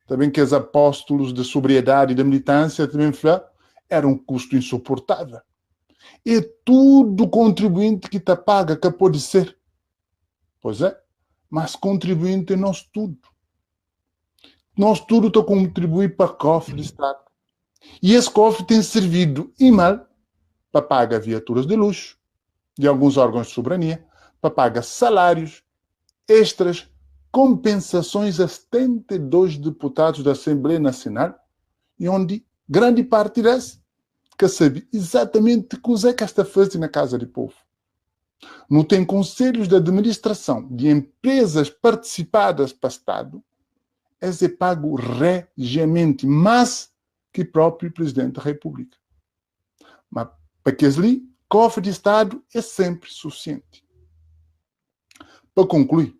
Também que os apóstolos da sobriedade e da militância também falaram, era um custo insuportável. E tudo contribuinte que te paga que pode ser. Pois é, mas contribuinte é nós tudo. Nós tudo está contribuir para o cofre do Estado. E esse cofre tem servido e mal para pagar viaturas de luxo de alguns órgãos de soberania, para pagar salários, extras, compensações a 72 deputados da Assembleia Nacional, e onde grande parte desse que sabe exatamente o que é que está fazendo na Casa do Povo. Não tem conselhos de administração de empresas participadas para o Estado, é pago regiamente, mais que o próprio Presidente da República. Mas para que ali, cofre de Estado é sempre suficiente. Para concluir,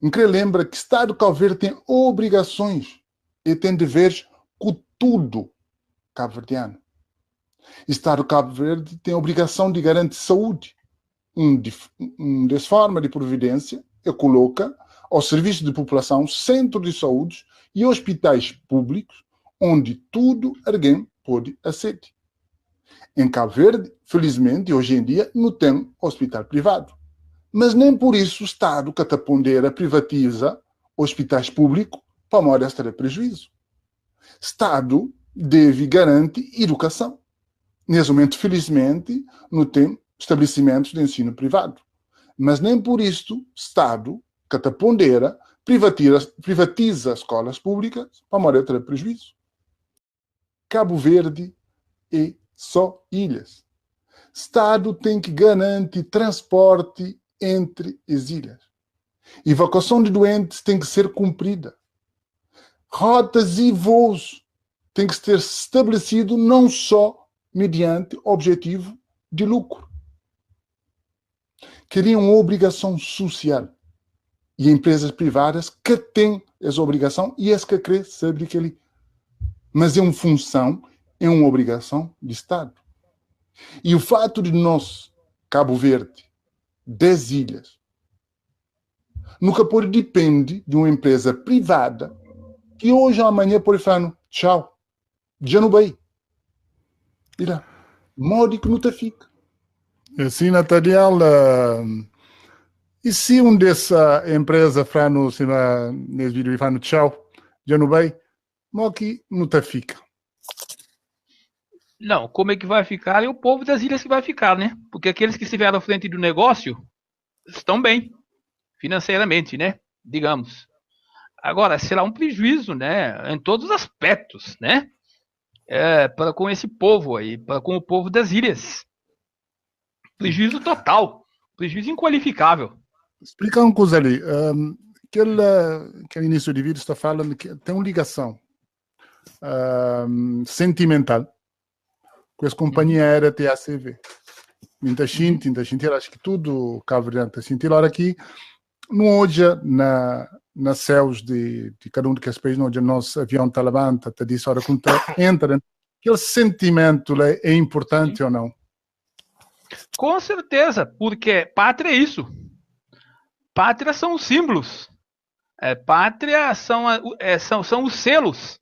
eu lembro que o Estado de Cabo Verde tem obrigações e tem deveres com tudo cabo-verdiano. O Estado de Cabo Verde tem a obrigação de garantir saúde. Dessa forma de providência, coloca ao serviço da população centros de saúde e hospitais públicos onde tudo alguém pode aceder. Em Cabo Verde, felizmente, hoje em dia, não tem hospital privado. Mas nem por isso o Estado catapondera privatiza hospitais públicos para maior extra prejuízo. O Estado deve garantir educação. Nesse momento, felizmente, não tem estabelecimentos de ensino privado. Mas nem por isso o Estado catapondera privatiza escolas públicas para maior extra prejuízo. Cabo Verde é só ilhas. Estado tem que garantir transporte entre as ilhas. Evacuação de doentes tem que ser cumprida. Rotas e voos têm que ser estabelecidos não só mediante objetivo de lucro. Queria uma obrigação social. E empresas privadas que têm essa obrigação e as que querem saber que ele. Mas é uma função, é uma obrigação de Estado. E o fato de nós, Cabo Verde, 10 ilhas, nunca pode depender de uma empresa privada que hoje ou amanhã pode falar, tchau, já não vai. Mira, modo que não te fica. Assim, Nataniel, e se dessa empresa fala nesse vídeo e fala tchau, já não vai, modo que não te fica. Não, como é que vai ficar? É o povo das ilhas que vai ficar, né? Porque aqueles que estiveram à frente do negócio estão bem, financeiramente, né? Digamos. Agora, será um prejuízo, né? Em todos os aspectos, né? Para com esse povo aí, para com o povo das ilhas. Prejuízo total, prejuízo inqualificável. Explica uma coisa ali. Aquele início de vídeo está falando que tem uma ligação sentimental com as companhias aéreas TACV. Muita gente, acho que tudo Cabo Verde está sentindo. Agora aqui, não hoje, nas céus de cada um daqueles países, onde o nosso avião está levanta, está disso, hora quando entra, aquele sentimento é importante ou não? Com certeza, porque pátria é isso. Pátria são os símbolos. Pátria são os selos.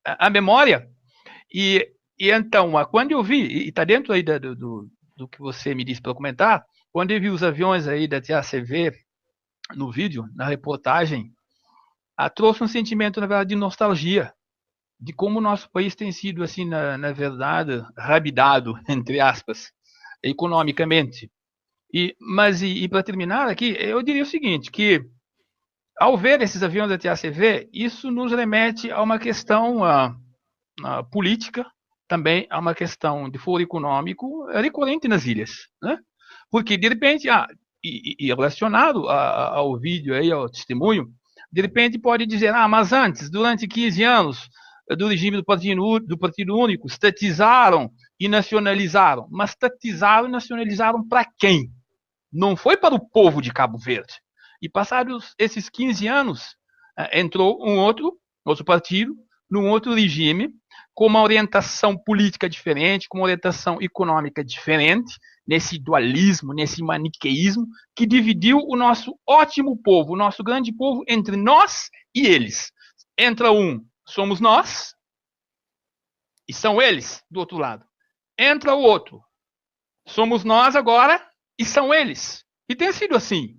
A memória. E então, quando eu vi, e está dentro aí do que você me disse para comentar, quando eu vi os aviões aí da TACV no vídeo, na reportagem, trouxe um sentimento, na verdade, de nostalgia, de como o nosso país tem sido, assim, na verdade, rabidado, entre aspas, economicamente. Mas para terminar aqui, eu diria o seguinte, que ao ver esses aviões da TACV, isso nos remete a uma questão política, também a uma questão de foro econômico recorrente nas ilhas, né? Porque, de repente, e relacionado ao vídeo, aí, ao testemunho, de repente pode dizer, mas antes, durante 15 anos do regime do Partido Único, estatizaram e nacionalizaram. Mas estatizaram e nacionalizaram para quem? Não foi para o povo de Cabo Verde. E passados esses 15 anos, entrou um outro partido, num outro regime, com uma orientação política diferente, com uma orientação econômica diferente, nesse dualismo, nesse maniqueísmo, que dividiu o nosso ótimo povo, o nosso grande povo, entre nós e eles. Entra um, somos nós, e são eles do outro lado. Entra o outro, somos nós agora, e são eles. E tem sido assim.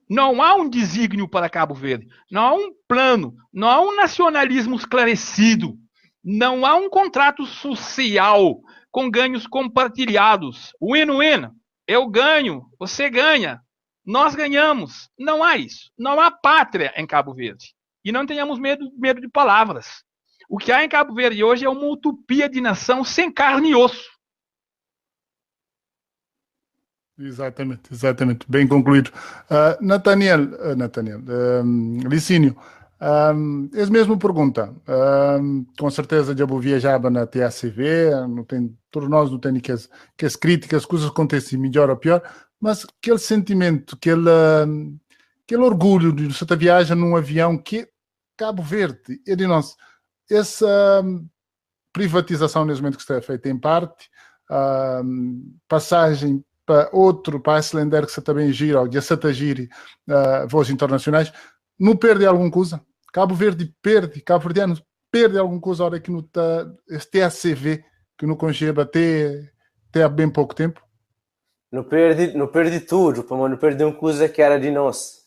Não há um desígnio para Cabo Verde, não há um plano, não há um nacionalismo esclarecido, não há um contrato social com ganhos compartilhados. Win-win. Eu ganho, você ganha, nós ganhamos. Não há isso. Não há pátria em Cabo Verde. E não tenhamos medo de palavras. O que há em Cabo Verde hoje é uma utopia de nação sem carne e osso. Exatamente. Bem concluído. Licínio, é a mesma pergunta. Com certeza já vou viajar na TACV, todos nós não temos que as críticas, coisas acontecem melhor ou pior, mas aquele sentimento, aquele orgulho de você viajar num avião que Cabo Verde é de nós. Essa privatização nesse momento que está feita em parte, passagem para a Islander que você também gira, ou já se está gire voos internacionais, não perde alguma coisa? Cabo Verdeanos perde alguma coisa hora que não está este ACV que não conceba até há bem pouco tempo? Não perde tudo, mas não perde uma coisa que era de nós.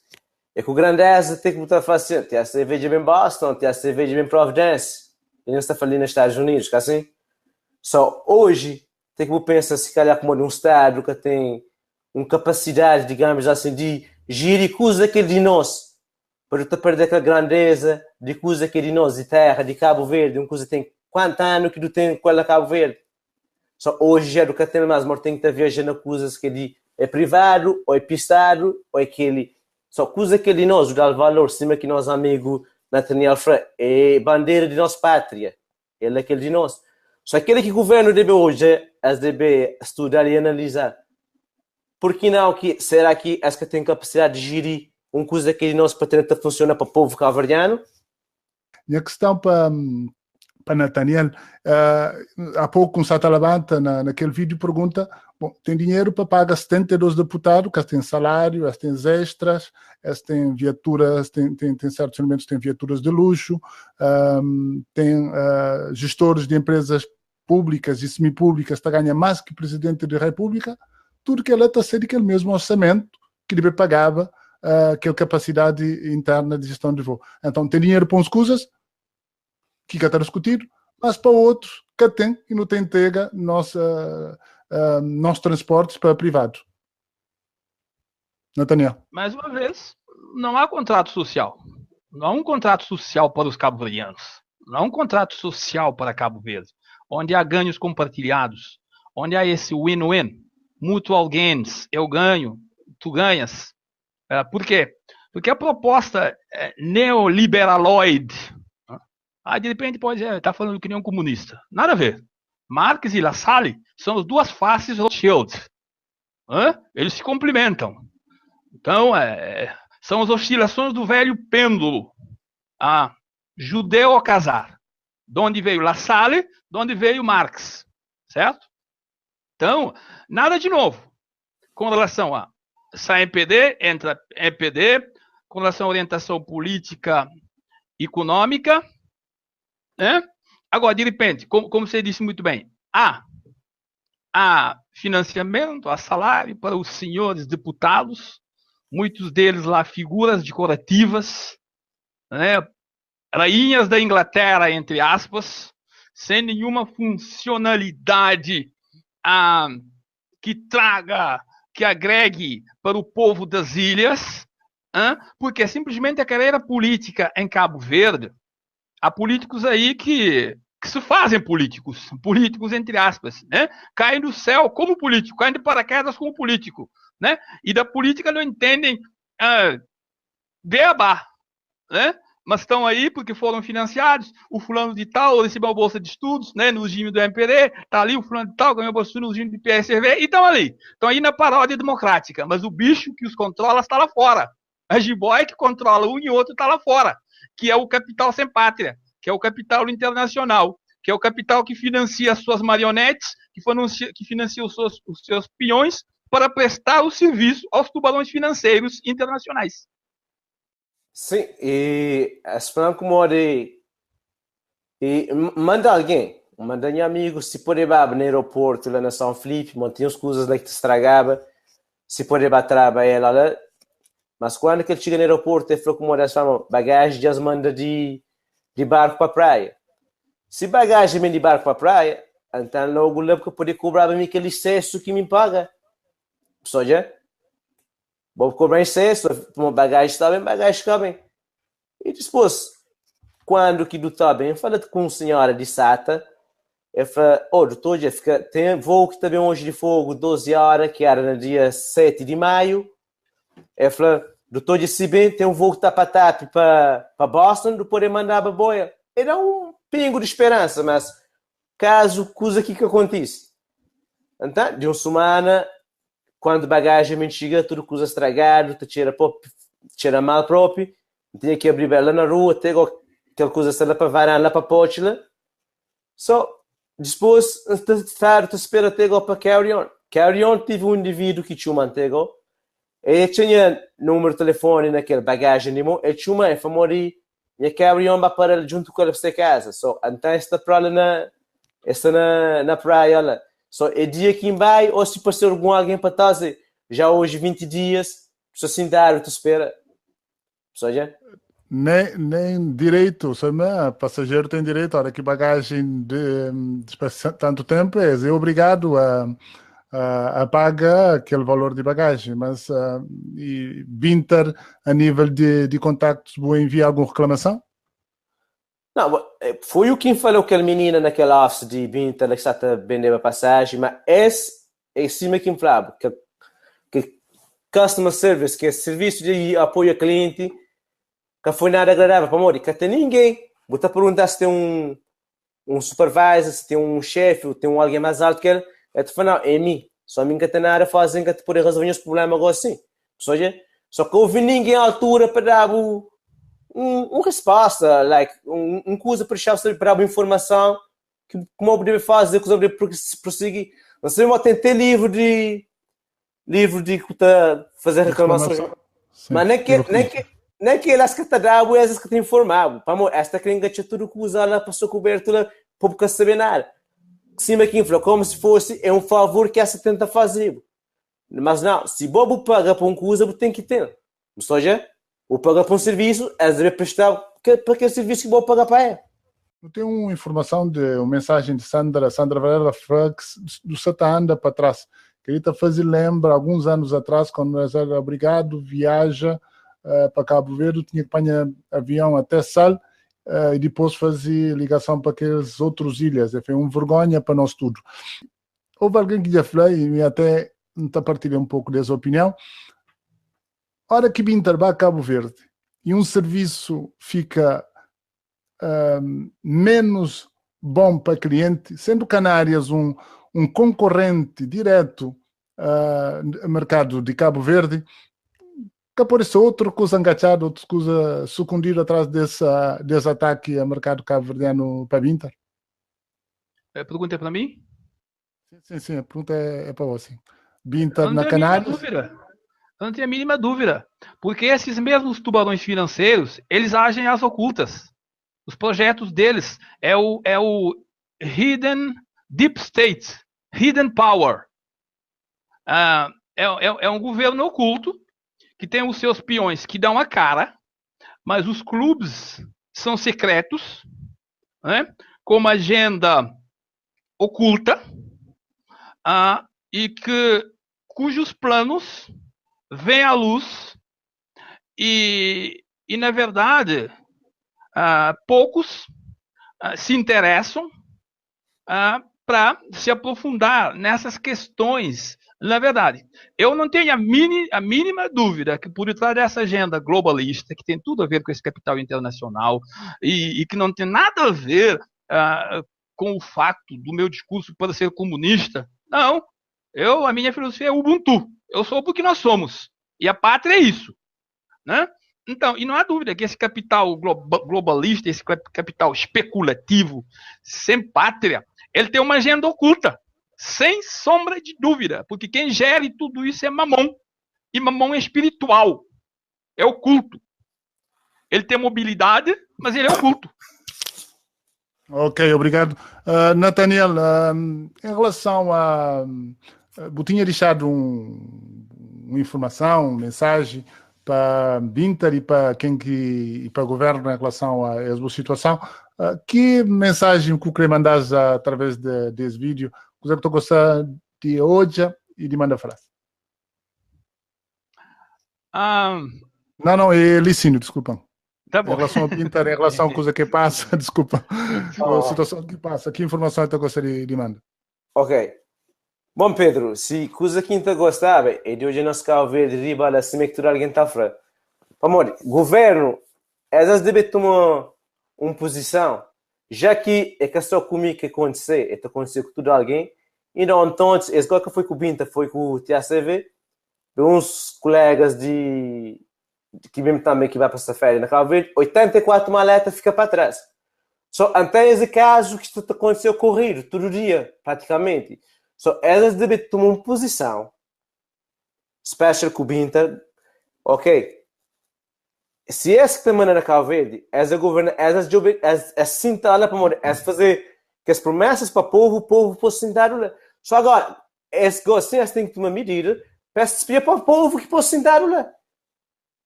É que o grandeza tem que botar fácil. Tem ACV de bem Boston, tem ACV de bem Providence. E não está falando nos Estados Unidos, que assim? Só hoje tem que pensar se calhar como um Estado que tem uma capacidade, digamos assim, de gerir coisa que é de nós. Para não perder aquela grandeza de coisa que é de nós, de terra, de Cabo Verde, uma coisa que tem quantos anos que tu tem com ela Cabo Verde. Só hoje é do que tem mais, mas tem que estar viajando coisas que é privado, ou é pistado, ou é aquele. Só coisa que é de nós, o dá valor, cima que nosso amigo Nathaniel Frey, é bandeira de nossa pátria. Ele é aquele de nós. Só aquele que o governo deve hoje, deve estudar e analisar. Por que não? Será que as que tem capacidade de gerir uma coisa que nós para tentar funcionar para o povo cabo-verdiano? E a questão para Nathaniel, há pouco um Satalabanta naquele vídeo pergunta, tem dinheiro para pagar 72 deputados, que têm salário, têm extras, têm viaturas, têm certos elementos, têm viaturas de luxo, têm gestores de empresas públicas e semipúblicas que ganham mais que o Presidente da República, tudo que ela está a ser aquele mesmo orçamento que ele pagava, aquela capacidade interna de gestão de voo. Então, tem dinheiro para umas coisas que está discutido, mas para outros que tem e não tem entrega nossos transportes para privados. Nathaniel. Mais uma vez, não há contrato social. Não há um contrato social para os cabo-verdianos. Não há um contrato social para Cabo Verde, onde há ganhos compartilhados, onde há esse win-win, mutual gains, eu ganho, tu ganhas. Por quê? Porque a proposta neoliberaloide, de repente pode estar falando que nem um comunista. Nada a ver. Marx e Lassalle são as duas faces do Rothschild. Eles se complementam. Então, são as oscilações do velho pêndulo. Judeu ao casar. De onde veio Lassalle, de onde veio Marx. Certo? Então, nada de novo. Com relação a sai MPD, entra MPD, com relação à orientação política econômica, né? Agora, de repente, como você disse muito bem, há financiamento, há salário para os senhores deputados, muitos deles lá figuras decorativas, né? Rainhas da Inglaterra, entre aspas, sem nenhuma funcionalidade que agregue para o povo das ilhas, porque simplesmente a carreira política em Cabo Verde, há políticos aí que se fazem políticos entre aspas, né? Caem do céu como político, caem de paraquedas como político, né? E da política não entendem beabá, né? Mas estão aí porque foram financiados, o fulano de tal recebeu a bolsa de estudos, né, no regime do MPD, está ali o fulano de tal, ganhou a bolsa de estudos no regime do PSV, e estão aí na paródia democrática, mas o bicho que os controla está lá fora, a jiboia que controla um e outro está lá fora, que é o capital sem pátria, que é o capital internacional, que é o capital que financia as suas marionetes, que financia os seus peões para prestar o serviço aos tubarões financeiros internacionais. Sim, e esperando que more. E manda alguém, manda um amigo, se pode ir no aeroporto lá na São Felipe, mantinha as coisas lá que te estragava, se pode ir trabalhar lá. Mas quando que ele chega no aeroporto, ele falou que mora bagagem, já manda de barco para a praia. Se bagagem vem de barco para a praia, então logo lá que pode cobrar para mim aquele excesso que me paga. Só já? Vou cobrar excesso, bagagem está bem, bagagem está bem. E depois, quando que do está bem, fala com uma senhora de Sata, ele fala, doutor, já tem voo que também hoje de fogo, 12 horas, que era no dia 7 de maio. Ele fala, doutor, já se bem, tem um voo que está para TAP, para Boston, do poder mandar para boia. Era um pingo de esperança, mas caso coisa aqui que acontece. Então, de uma semana, quando a bagagem me chega, tudo coisa estragado, tira mal próprio, tinha que abrir ela na rua, ter aquela coisa está lá para varar, lá para Pochila. Só, depois, te espera ter para Carry On. Carry On teve um indivíduo que tinha mantego, e tinha número de telefone naquela bagagem, ele tinha uma, ele foi morrer, e a Carry On vai para junto com ela para casa. Só, então, esta para lá na praia, lá. Só é dia que vai, ou se passar alguém para trazer, já hoje 20 dias, só se dar, te espera. Só já? Nem direito, sabe? Passageiro tem direito, a hora que bagagem de tanto tempo, é obrigado a pagar aquele valor de bagagem, mas e Binter, a nível de contactos, vou enviar alguma reclamação? Não, foi o que falou aquela menina naquela office de Binter, que está a vender a passagem, mas esse é cima que falava, que customer service, que é serviço de apoio a cliente, que foi nada agradável para Mori, que até ninguém. Vou te perguntar se tem um supervisor, se tem um chefe, ou tem alguém mais alto que ele. Eu te falo, não, é mim. Só mim que tem nada fazem que te poder resolver os problemas agora assim. Só que houve ninguém à altura para dar uma resposta, uma coisa para deixar para dar informação que como eu poderia fazer, que eu poderia prosseguir. Não sei, eu tentei livro de fazer reclamações. Mas nem que elas que te dão, essas que te informavam. Esta cringa tinha tudo que usar lá, passou cobertura, para não saber nada. Cima aqui falou como se fosse um favor que essa tenta fazer. Mas não, se Bobo paga para uma coisa, tem que ter. Ou seja, ou paga para um serviço, elas devem prestar para aquele serviço que Bobo paga para ela. Eu tenho uma informação uma mensagem de Sandra Varela Frax, do Satanda para trás. Queria fazer lembra, alguns anos atrás, quando nós era obrigado, viaja para Cabo Verde, tinha que apanhar avião até Sal e depois fazer ligação para aquelas outras ilhas. Foi uma vergonha para nós tudo. Houve alguém que já falou, e até está partilhando um pouco dessa opinião. Hora que Binter vai a Cabo Verde e um serviço fica menos bom para cliente, sendo Canárias um concorrente direto ao mercado de Cabo Verde, que apareceu outra coisa engatilhada, outra coisa sucundida atrás desse ataque ao mercado cabo-verdiano para Binter? A pergunta é para mim? Sim, a pergunta é para você. Binter na Canárias? Eu não tenho a mínima dúvida. Porque esses mesmos tubarões financeiros, eles agem às ocultas. Os projetos deles é o Hidden Deep State, Hidden Power. É um governo oculto que tem os seus peões que dão a cara, mas os clubes são secretos, né, com uma agenda oculta, e cujos planos vêm à luz e na verdade, poucos se interessam para se aprofundar nessas questões. Na verdade, eu não tenho a mínima dúvida que por detrás dessa agenda globalista, que tem tudo a ver com esse capital internacional e que não tem nada a ver com o fato do meu discurso para ser comunista, não. A minha filosofia é Ubuntu. Eu sou porque nós somos. E a pátria é isso, né? Então, e não há dúvida que esse capital globalista, esse capital especulativo, sem pátria, ele tem uma agenda oculta, sem sombra de dúvida, porque quem gere tudo isso é Mamon, e Mamon é espiritual, é oculto. Ele tem mobilidade, mas ele é oculto. Ok, obrigado. Nathaniel, em relação a... Eu tinha deixado uma informação, uma mensagem para Binter e para e para o governo em relação a essa situação. Que mensagem que eu queria mandar através desse vídeo? Que eu gostaria de hoje e de mandar frase. Não, é Licínio, desculpa. Tá bom. Em relação ao Binter, em relação a coisa que passa, desculpa. A situação que passa, que informação eu gostaria de mandar? Ok. Bom, Pedro, se coisa que não gostava, e de hoje nós ficamos a ver de riba da semectura alguém está fora. Amor, governo, às vezes deve tomar uma posição, já que é que só comigo que acontecer, é que acontecer com tudo alguém, e não então, esse que foi com o Binta, foi com o TACV, uns colegas que mesmo também que vai para essa férias na Cabo Verde, 84 maletas fica para trás. Só até esse caso que isto aconteceu corrido, todo dia, praticamente. Só elas devem tomar uma posição, especial com o Binta, ok, se essa que também na Cabo Verde, essa governa, essa cintada para morrer, essa fazer que as promessas para o povo possa sentar lá. Só agora, esse gosto, essa tem que tomar medida, para se para o povo que possa sentar lá.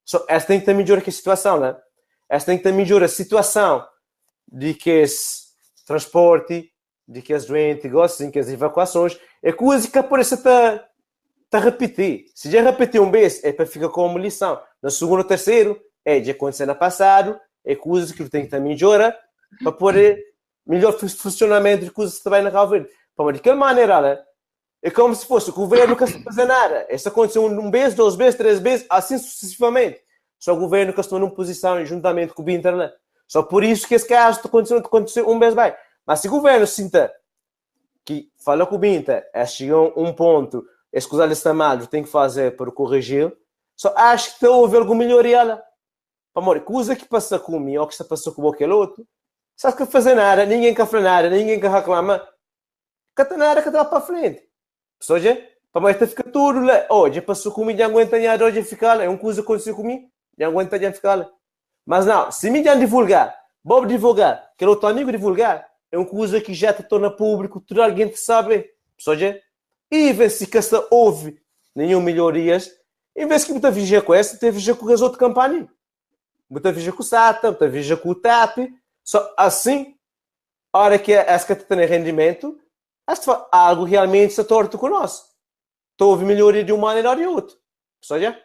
Só essa tem que ter melhor que a situação, né? Essa tem que ter melhor a situação de que esse transporte, de que as doentes gostam, que as evacuações, é coisa que aparece a repetir. Se já repetir uma vez, é para ficar como lição. Na segunda ou terceiro, já aconteceu no passado, é coisa que tem que ter melhora para poder melhor funcionamento de coisas que também na Cabo Verde. De aquela maneira, né? É como se fosse o governo que não faz nada. Isso aconteceu um mês, 2 vezes, 3 vezes, assim sucessivamente. Só o governo que está numa posição juntamente com o Binter, né? Só por isso que esse caso aconteceu um mês bem. Mas se o governo sinta que fala com o Binter, chegou a um ponto, as coisas estão mal, tem que fazer para corrigir, só acho que houve alguma melhoria lá. Amor, coisa que passa comigo ou que está passando com qualquer outro, sabe que fazer nada, ninguém quer fazer nada, ninguém quer reclamar, que está nada que está para frente. Só já, para fica tudo lá. Já passou comigo, já aguenta nada, hoje ficar lá. É uma coisa que aconteceu comigo, já aguenta já ficar lá. Mas não, se me já divulgar, Bob divulgar, que outro amigo divulgar, é uma coisa que já te torna público, tudo alguém te sabe. Só já, e ver se que essa houve nenhuma melhorias, em vez que muita vigia com essa, tem vigia com o resto de campanha. Muita vigia com o SATA, muita vigia com o TAP. Só assim, a hora que essa que tem rendimento, algo realmente se torna com nós. Então houve melhoria de uma maneira ou de outra. Só já?